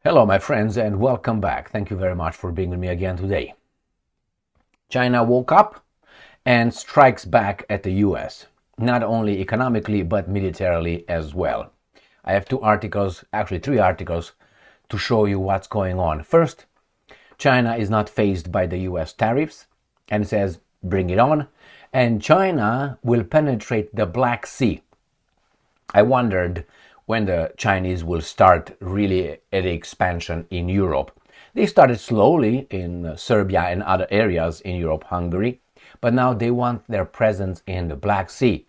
Hello, my friends, and welcome back. Thank you very much for being with me again today. China woke up and strikes back at the US, not only economically but militarily as well. I have two articles, actually three articles, to show you what's going on. First, China is not fazed by the US tariffs and says, bring it on, and China will penetrate the Black Sea. I wondered when the Chinese will start really at the expansion in Europe. They started slowly in Serbia and other areas in Europe, Hungary, but now they want their presence in the Black Sea.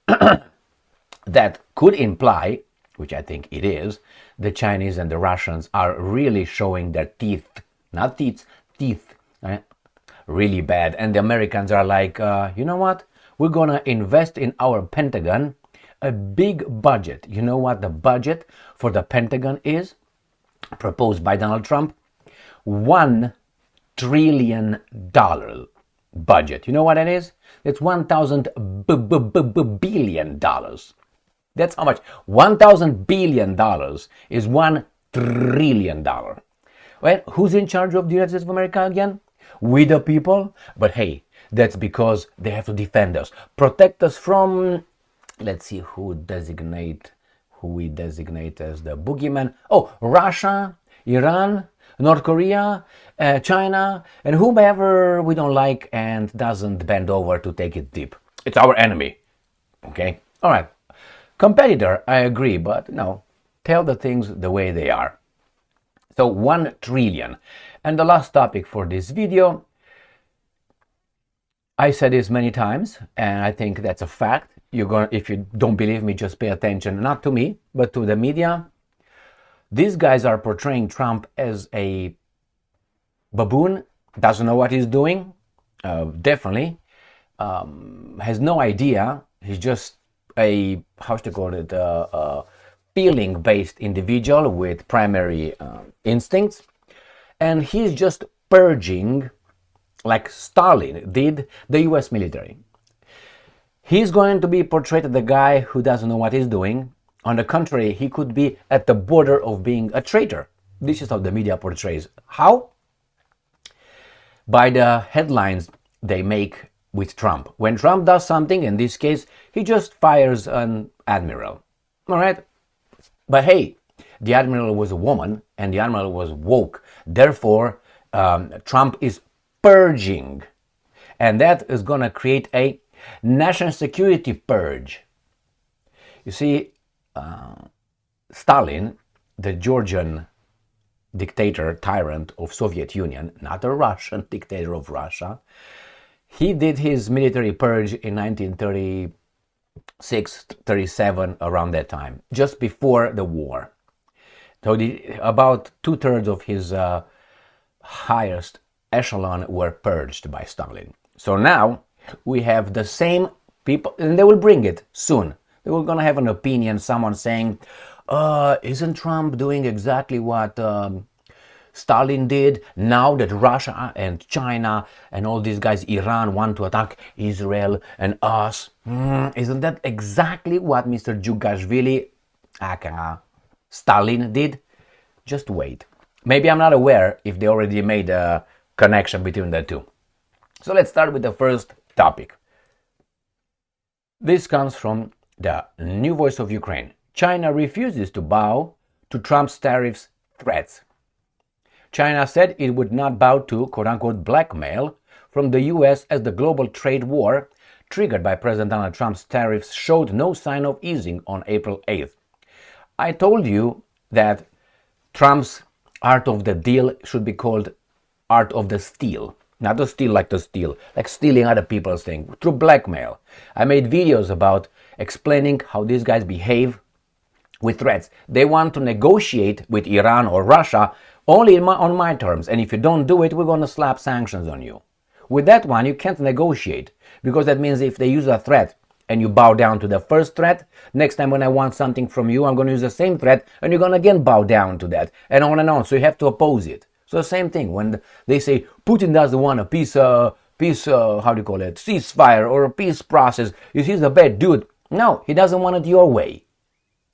That could imply, which I think it is, the Chinese and the Russians are really showing their teeth, not teeth, really bad. And the Americans are like, you know what? We're gonna invest in our Pentagon a big budget. You know what the budget for the Pentagon is? Proposed by Donald Trump? $1 trillion budget. You know what that is? It's $1,000 billion. That's how much. $1,000 billion is $1 trillion. Well, who's in charge of the United States of America again? We the people. But hey, that's because they have to defend us, protect us from, let's see who we designate as the boogeyman. Oh, Russia, Iran, North Korea, China, and whomever we don't like and doesn't bend over to take it deep. It's our enemy. Okay? All right. Competitor, I agree, but no, tell the things the way they are. So 1 trillion. And the last topic for this video, I said this many times, and I think that's a fact. If you don't believe me, just pay attention, not to me, but to the media. These guys are portraying Trump as a baboon, doesn't know what he's doing, definitely, has no idea. He's just a, feeling-based individual with primary instincts, and he's just purging, like Stalin did, the US military. He's going to be portrayed as the guy who doesn't know what he's doing. On the contrary, he could be at the border of being a traitor. This is how the media portrays. How? By the headlines they make with Trump. When Trump does something, in this case, he just fires an admiral. All right? But hey, the admiral was a woman and the admiral was woke. Therefore, Trump is purging. And that is going to create a national security purge. You see, Stalin, the Georgian dictator, tyrant of Soviet Union, not a Russian dictator of Russia, he did his military purge in 1936, 37, around that time, just before the war. So about 2/3 of his highest echelon were purged by Stalin. So now we have the same people, and they will bring it soon. They were going to have an opinion, someone saying, isn't Trump doing exactly what Stalin did now that Russia and China and all these guys, Iran, want to attack Israel and us? Isn't that exactly what Mr. Djugashvili, Stalin did? Just wait. Maybe I'm not aware if they already made a connection between the two. So let's start with the first topic. This comes from the New Voice of Ukraine. China refuses to bow to Trump's tariffs threats. China said it would not bow to quote-unquote blackmail from the US as the global trade war triggered by President Donald Trump's tariffs showed no sign of easing on April 8th. I told you that Trump's art of the deal should be called art of the steal. Not to steal like to steal, like stealing other people's things, through blackmail. I made videos about explaining how these guys behave with threats. They want to negotiate with Iran or Russia only on my terms, and if you don't do it, we're going to slap sanctions on you. With that one, you can't negotiate, because that means if they use a threat and you bow down to the first threat, next time when I want something from you, I'm going to use the same threat, and you're going to again bow down to that, and on and on. So you have to oppose it. So the same thing, when they say Putin doesn't want a ceasefire or a peace process, he's a bad dude. No, he doesn't want it your way.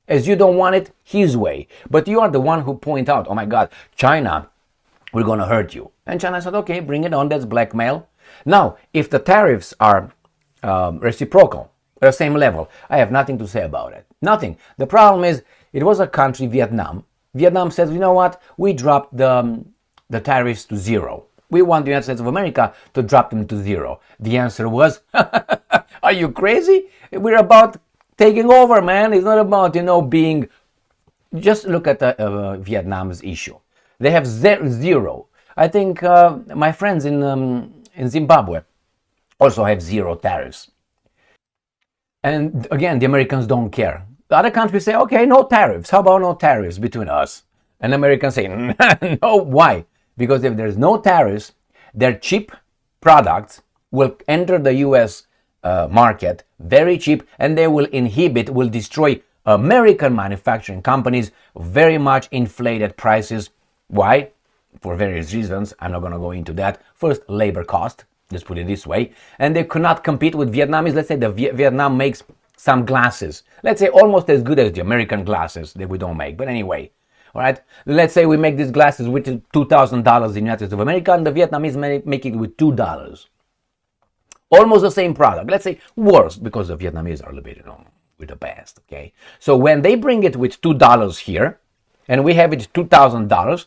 as you don't want it his way. But you are the one who point out, oh my God, China, we're going to hurt you. And China said, okay, bring it on, that's blackmail. Now, if the tariffs are reciprocal, at the same level, I have nothing to say about it. Nothing. The problem is, it was a country, Vietnam. Vietnam says, you know what, we dropped the tariffs to zero. We want the United States of America to drop them to zero. The answer was, are you crazy? We're about taking over, man. It's not about, being... Just look at Vietnam's issue. They have zero. I think my friends in Zimbabwe also have zero tariffs. And again, the Americans don't care. The other countries say, okay, no tariffs. How about no tariffs between us? And Americans say, no, why? Because if there's no tariffs, their cheap products will enter the US market very cheap, and they will destroy American manufacturing companies, very much inflated prices. Why? For various reasons. I'm not going to go into that. First, labor cost. Let's put it this way. And they could not compete with Vietnamese. Let's say Vietnam makes some glasses. Let's say almost as good as the American glasses that we don't make. But anyway, all right. Let's say we make these glasses with $2,000 in the United States of America, and the Vietnamese make it with $2. Almost the same product. Let's say worse, because the Vietnamese are a little bit, with the best. Okay. So when they bring it with $2 here, and we have it $2,000,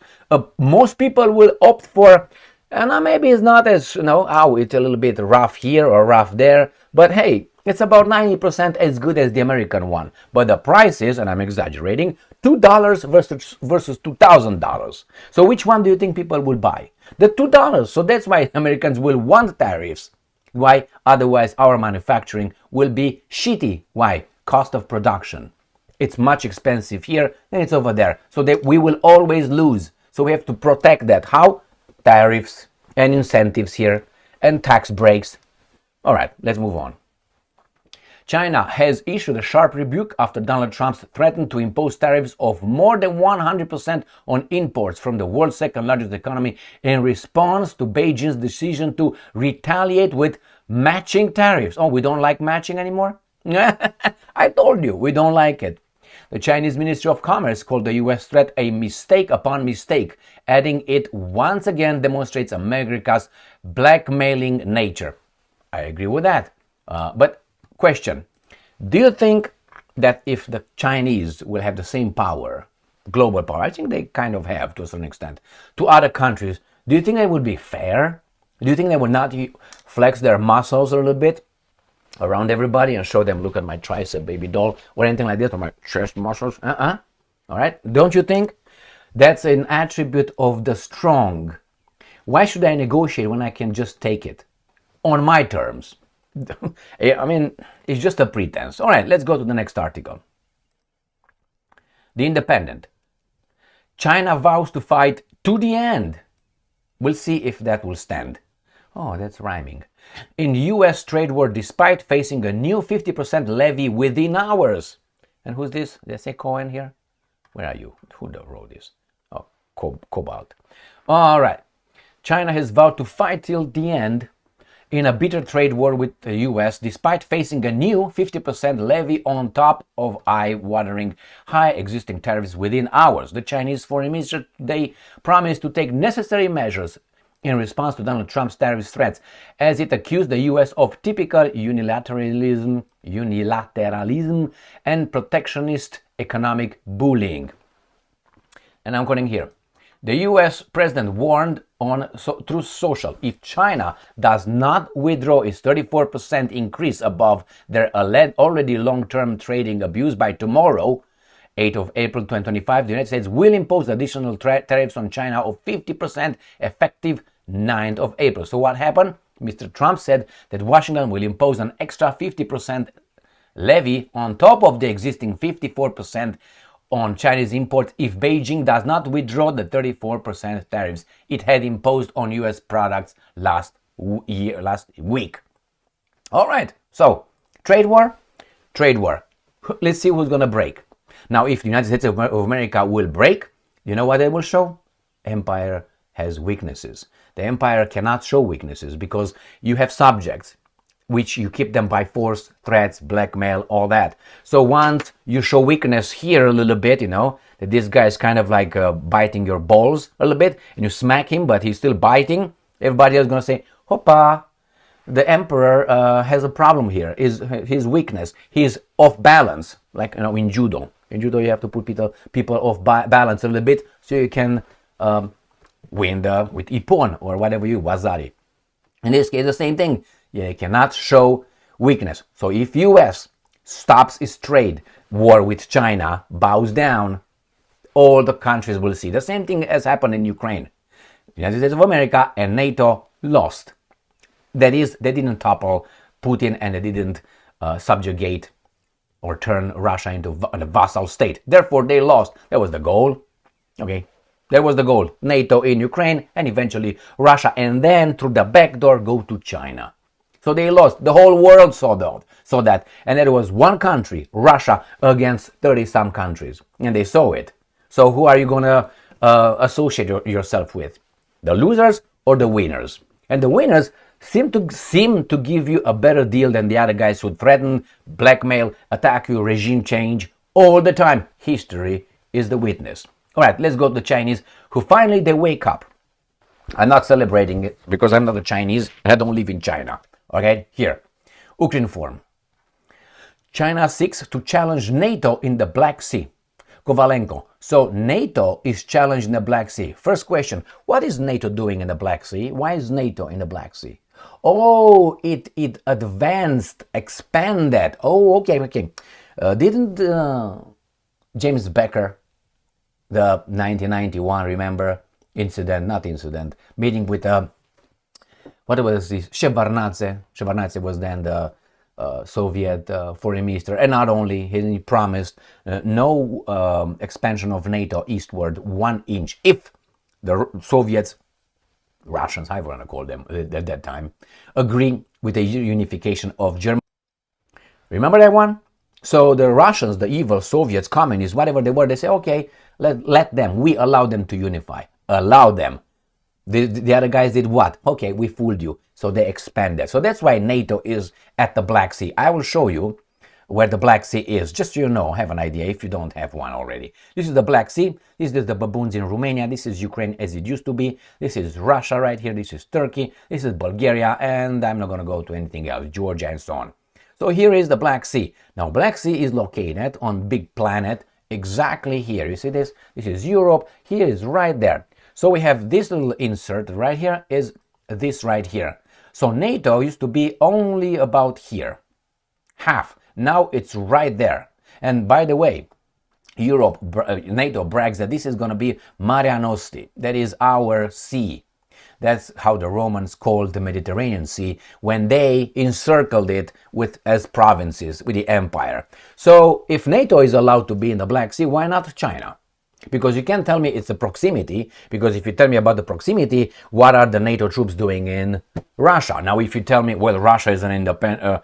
most people will opt for, and maybe it's not as, it's a little bit rough here or rough there, but hey, it's about 90% as good as the American one. But the price is, and I'm exaggerating, $2 versus $2,000. So which one do you think people will buy? The $2. So that's why Americans will want tariffs. Why? Otherwise, our manufacturing will be shitty. Why? Cost of production. It's much expensive here than it's over there. So that we will always lose. So we have to protect that. How? Tariffs and incentives here and tax breaks. All right, let's move on. China has issued a sharp rebuke after Donald Trump threatened to impose tariffs of more than 100% on imports from the world's second largest economy in response to Beijing's decision to retaliate with matching tariffs. Oh, we don't like matching anymore? I told you, we don't like it. The Chinese Ministry of Commerce called the U.S. threat a mistake upon mistake, adding it once again demonstrates America's blackmailing nature. I agree with that. But question, do you think that if the Chinese will have the same power, global power, I think they kind of have to a certain extent, to other countries, do you think it would be fair? Do you think they would not flex their muscles a little bit around everybody and show them, look at my tricep baby doll, or anything like this, or my chest muscles? All right, don't you think? That's an attribute of the strong. Why should I negotiate when I can just take it on my terms? I mean, it's just a pretense. All right, let's go to the next article. The Independent. China vows to fight to the end. We'll see if that will stand. Oh, that's rhyming. In U.S. trade war, despite facing a new 50% levy within hours. And who's this? Did I say Cohen here? Where are you? Who wrote this? Oh, Cobalt. All right. China has vowed to fight till the end in a bitter trade war with the US, despite facing a new 50% levy on top of eye-watering high existing tariffs within hours. The Chinese Foreign Ministry, they promised to take necessary measures in response to Donald Trump's tariff threats, as it accused the US of typical unilateralism and protectionist economic bullying. And I'm quoting here. The US president warned on Truth Social, if China does not withdraw its 34% increase above their already long-term trading abuse by tomorrow, 8th of April 2025, the United States will impose additional tariffs on China of 50% effective 9th of April. So what happened? Mr. Trump said that Washington will impose an extra 50% levy on top of the existing 54% on Chinese imports if Beijing does not withdraw the 34% tariffs it had imposed on US products last week. All right, so trade war. Let's see who's going to break. Now, if the United States of America will break, you know what they will show? Empire has weaknesses. The empire cannot show weaknesses because you have subjects. which you keep them by force, threats, blackmail, all that. So once you show weakness here a little bit, that this guy is kind of like biting your balls a little bit, and you smack him, but he's still biting, everybody else is going to say, hoppa, the emperor has a problem here, is his weakness, he's off balance, like in judo. In judo, you have to put people off balance a little bit so you can win with ippon or whatever wazari. In this case, the same thing. You cannot show weakness. So if US stops its trade war with China, bows down, all the countries will see. The same thing has happened in Ukraine. The United States of America and NATO lost. That is, they didn't topple Putin and they didn't subjugate or turn Russia into a vassal state. Therefore, they lost. That was the goal. Okay, that was the goal. NATO in Ukraine and eventually Russia, and then through the back door go to China. So they lost. The whole world saw that. And there was one country, Russia, against 30-some countries. And they saw it. So who are you going to associate yourself with? The losers or the winners? And the winners seem to give you a better deal than the other guys who threaten, blackmail, attack you, regime change all the time. History is the witness. All right, let's go to the Chinese, who finally they wake up. I'm not celebrating it because I'm not a Chinese. I don't live in China. Okay, here, Ukrinform. China seeks to challenge NATO in the Black Sea. Kovalenko. So NATO is challenged in the Black Sea. First question, what is NATO doing in the Black Sea? Why is NATO in the Black Sea? Oh, it advanced, expanded. Oh, okay. Didn't James Becker, the 1991, remember, meeting with what was this? Shevardnadze. Shevardnadze was then the Soviet foreign minister, and not only, he promised no expansion of NATO eastward 1 inch if the Soviets, Russians, I want to call them at that time, agree with the unification of Germany. Remember that one? So the Russians, the evil Soviets, communists, whatever they were, they say, okay, let them, we allow them to unify. Allow them. The other guys did what? Okay, we fooled you. So they expanded. So that's why NATO is at the Black Sea. I will show you where the Black Sea is, just so you know, have an idea if you don't have one already. This is the Black Sea. This is the baboons in Romania. This is Ukraine as it used to be. This is Russia right here. This is Turkey. This is Bulgaria. And I'm not going to go to anything else, Georgia and so on. So here is the Black Sea. Now, Black Sea is located on big planet exactly here. You see this? This is Europe. Here is right there. So we have this little insert right here is this right here. So NATO used to be only about here, half. Now it's right there. And by the way, NATO brags that this is going to be Marea Nostri. That is our sea. That's how the Romans called the Mediterranean Sea when they encircled it as provinces with the empire. So if NATO is allowed to be in the Black Sea, why not China? Because you can't tell me it's the proximity, because if you tell me about the proximity, what are the NATO troops doing in Russia? Now, if you tell me, well, Russia is an independent,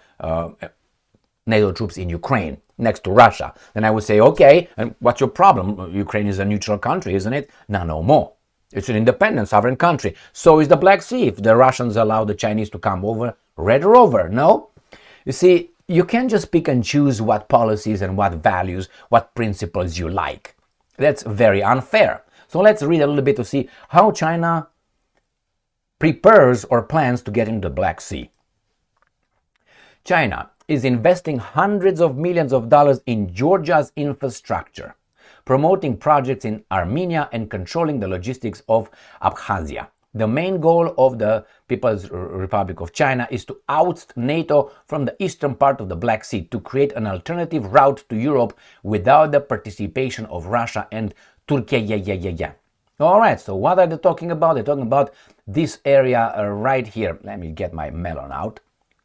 NATO troops in Ukraine, next to Russia, then I would say, okay, and what's your problem? Ukraine is a neutral country, isn't it? No more. It's an independent, sovereign country. So is the Black Sea. If the Russians allow the Chinese to come over, Red Rover, no? You see, you can't just pick and choose what policies and what values, what principles you like. That's very unfair. So let's read a little bit to see how China prepares or plans to get into the Black Sea. China is investing hundreds of millions of dollars in Georgia's infrastructure, promoting projects in Armenia and controlling the logistics of Abkhazia. The main goal of the People's Republic of China is to oust NATO from the eastern part of the Black Sea to create an alternative route to Europe without the participation of Russia and Turkey. All right, so what are they talking about? They're talking about this area right here. Let me get my melon out.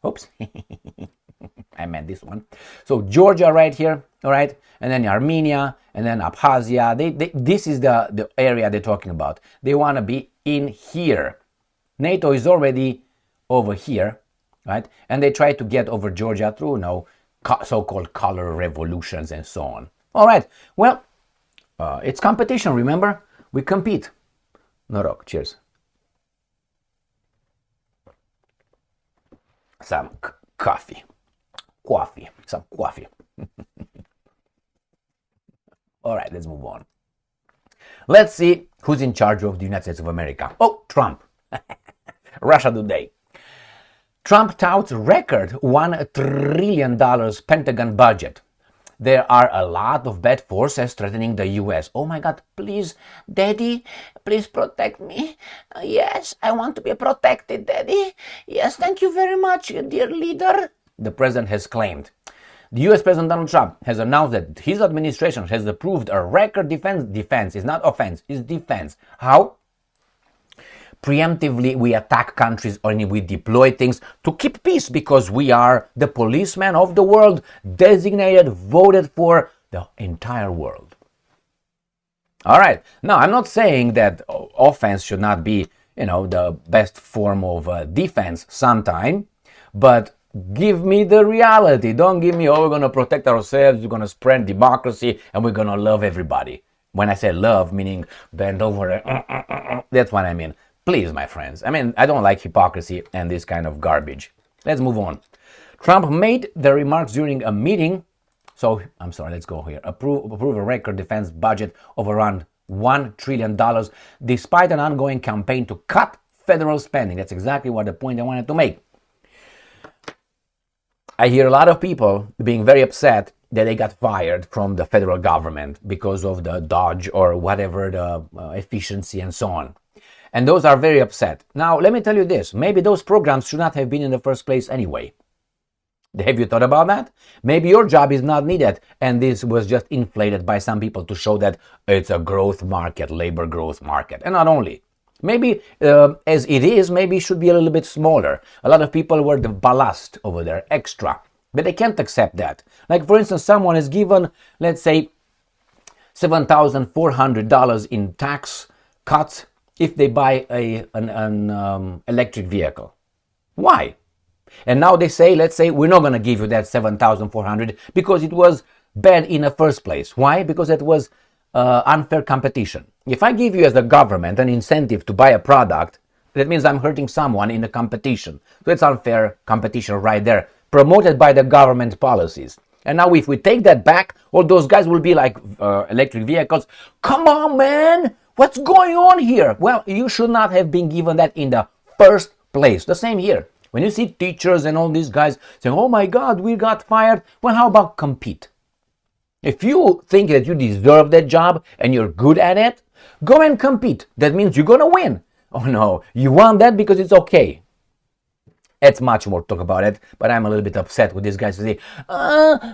Oops. I meant this one. So Georgia right here, all right, and then Armenia, and then Abkhazia. This is the area they're talking about. They want to be in here. NATO is already over here, right? And they try to get over Georgia through, so-called color revolutions and so on. All right, well, it's competition, remember? We compete. Noroc, cheers. Some coffee. Some coffee. All right, let's move on. Let's see who's in charge of the United States of America. Oh, Trump. Russia Today. Trump touts record $1 trillion Pentagon budget. There are a lot of bad forces threatening the US. Oh my God, please, Daddy, please protect me. Yes, I want to be protected, Daddy. Yes, thank you very much, dear leader. The president has claimed. The US President Donald Trump has announced that his administration has approved a record defense is not offense, it's defense. How? Preemptively, we attack countries or we deploy things to keep peace because we are the policemen of the world, designated, voted for the entire world. All right. Now, I'm not saying that offense should not be, the best form of defense sometime, but give me the reality. Don't give me, we're going to protect ourselves, we're going to spread democracy, and we're going to love everybody. When I say love, meaning bend over, that's what I mean. Please, my friends. I don't like hypocrisy and this kind of garbage. Let's move on. Trump made the remarks during a meeting. Let's go here. Approve a record defense budget of around $1 trillion despite an ongoing campaign to cut federal spending. That's exactly what the point I wanted to make. I hear a lot of people being very upset that they got fired from the federal government because of the dodge or whatever, the efficiency and so on. And those are very upset. Now, let me tell you this. Maybe those programs should not have been in the first place anyway. Have you thought about that? Maybe your job is not needed, and this was just inflated by some people to show that it's a growth market, labor growth market. And not only. Maybe, as it is, maybe it should be a little bit smaller. A lot of people were the ballast over there, extra. But they can't accept that. Like, for instance, someone is given, let's say, $7,400 in tax cuts if they buy an electric vehicle. Why? And now they say, let's say, we're not going to give you that $7,400 because it was bad in the first place. Why? Because it was unfair competition. If I give you as a government an incentive to buy a product, that means I'm hurting someone in the competition. So it's unfair competition right there, promoted by the government policies. And now if we take that back, all those guys will be like electric vehicles. Come on, man! What's going on here? Well, you should not have been given that in the first place. The same here. When you see teachers and all these guys saying, oh my God, we got fired. Well, how about compete? If you think that you deserve that job and you're good at it, go and compete. That means you're going to win. Oh no, you want that because it's okay. It's much more talk about it, but I'm a little bit upset with these guys to say,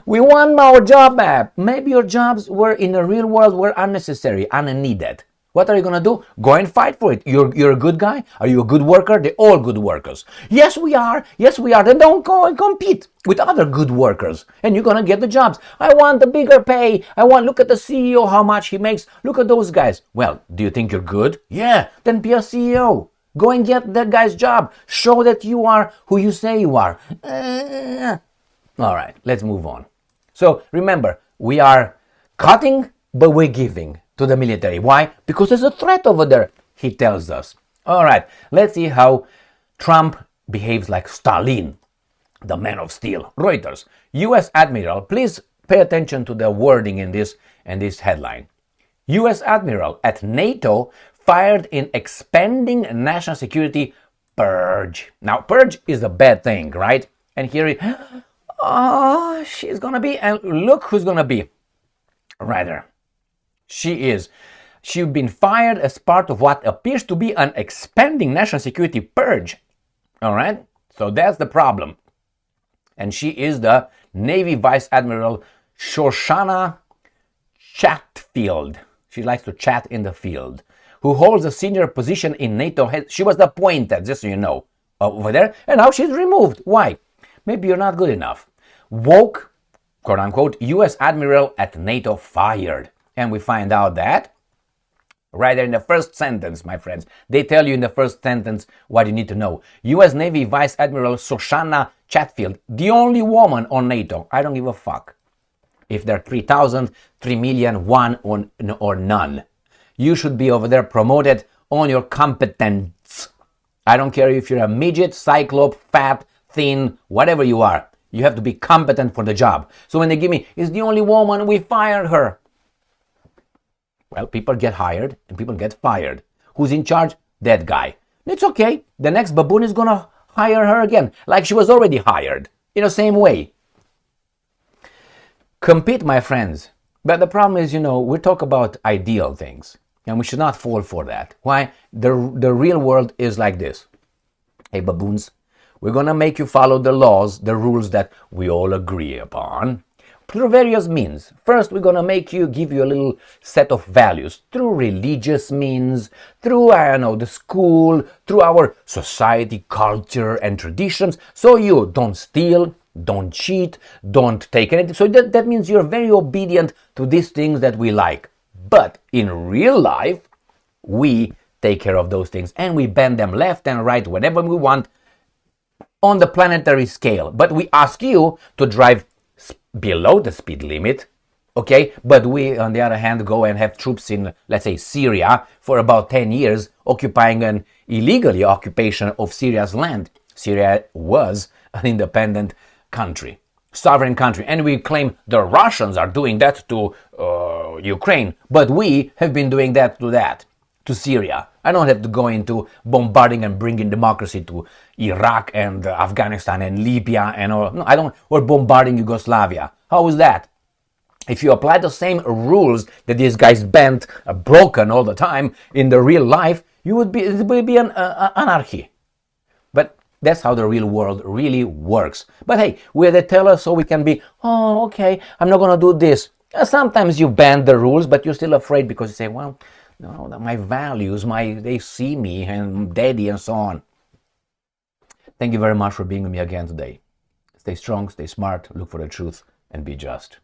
we want our job back. Maybe your jobs were in the real world were unnecessary, unneeded. What are you going to do? Go and fight for it. You're a good guy? Are you a good worker? They're all good workers. Yes, we are. Yes, we are. Then don't go and compete with other good workers. And you're going to get the jobs. I want the bigger pay. Look at the CEO, how much he makes. Look at those guys. Well, do you think you're good? Yeah, then be a CEO. Go and get that guy's job. Show that you are who you say you are. All right, let's move on. So remember, we are cutting, but we're giving to the military. Why? Because there's a threat over there, he tells us. All right, let's see how Trump behaves like Stalin, the man of steel. Reuters, U.S. Admiral, please pay attention to the wording in this headline. U.S. Admiral at NATO fired in expanding national security purge. Now, purge is a bad thing, right? And here she's gonna be, and look who's gonna be. Right there. She's been fired as part of what appears to be an expanding national security purge. All right? So that's the problem. And she is the Navy Vice Admiral Shoshana Chatfield. She likes to chat in the field. Who holds a senior position in NATO. She was appointed, just so you know, over there. And now she's removed. Why? Maybe you're not good enough. Woke, quote unquote, U.S. Admiral at NATO fired. And we find out that right there in the first sentence, my friends, they tell you in the first sentence what you need to know. U.S. Navy Vice Admiral Shoshana Chatfield, the only woman on NATO. I don't give a fuck if there are 3,000, 3 million, one or none. You should be over there promoted on your competence. I don't care if you're a midget, cyclope, fat, thin, whatever you are. You have to be competent for the job. So when they give me, it's the only woman, we fired her. Well, people get hired and people get fired. Who's in charge? That guy. It's okay. The next baboon is going to hire her again, like she was already hired, in the same way. Compete, my friends. But the problem is, we talk about ideal things, and we should not fall for that. Why? The real world is like this. Hey, baboons, we're going to make you follow the laws, the rules that we all agree upon, through various means. First, we're going to give you a little set of values through religious means, through, the school, through our society, culture, and traditions. So you don't steal, don't cheat, don't take anything. So that means you're very obedient to these things that we like. But in real life, we take care of those things and we bend them left and right whenever we want on the planetary scale. But we ask you to drive below the speed limit, okay? But we, on the other hand, go and have troops in, let's say, Syria for about 10 years, occupying an illegally occupation of Syria's land. Syria was an independent country, sovereign country, and we claim the Russians are doing that to Ukraine, but we have been doing that to Syria. I don't have to go into bombarding and bringing democracy to Iraq and Afghanistan and Libya and all. No, I don't. Or bombarding Yugoslavia. How is that? If you apply the same rules that these guys broken all the time in the real life, it would be an anarchy. But that's how the real world really works. But hey, we're the teller, so we can be, oh, okay, I'm not going to do this. Sometimes you bend the rules, but you're still afraid because you say, well, no, my values, they see me and daddy and so on. Thank you very much for being with me again today. Stay strong, stay smart, look for the truth, and be just.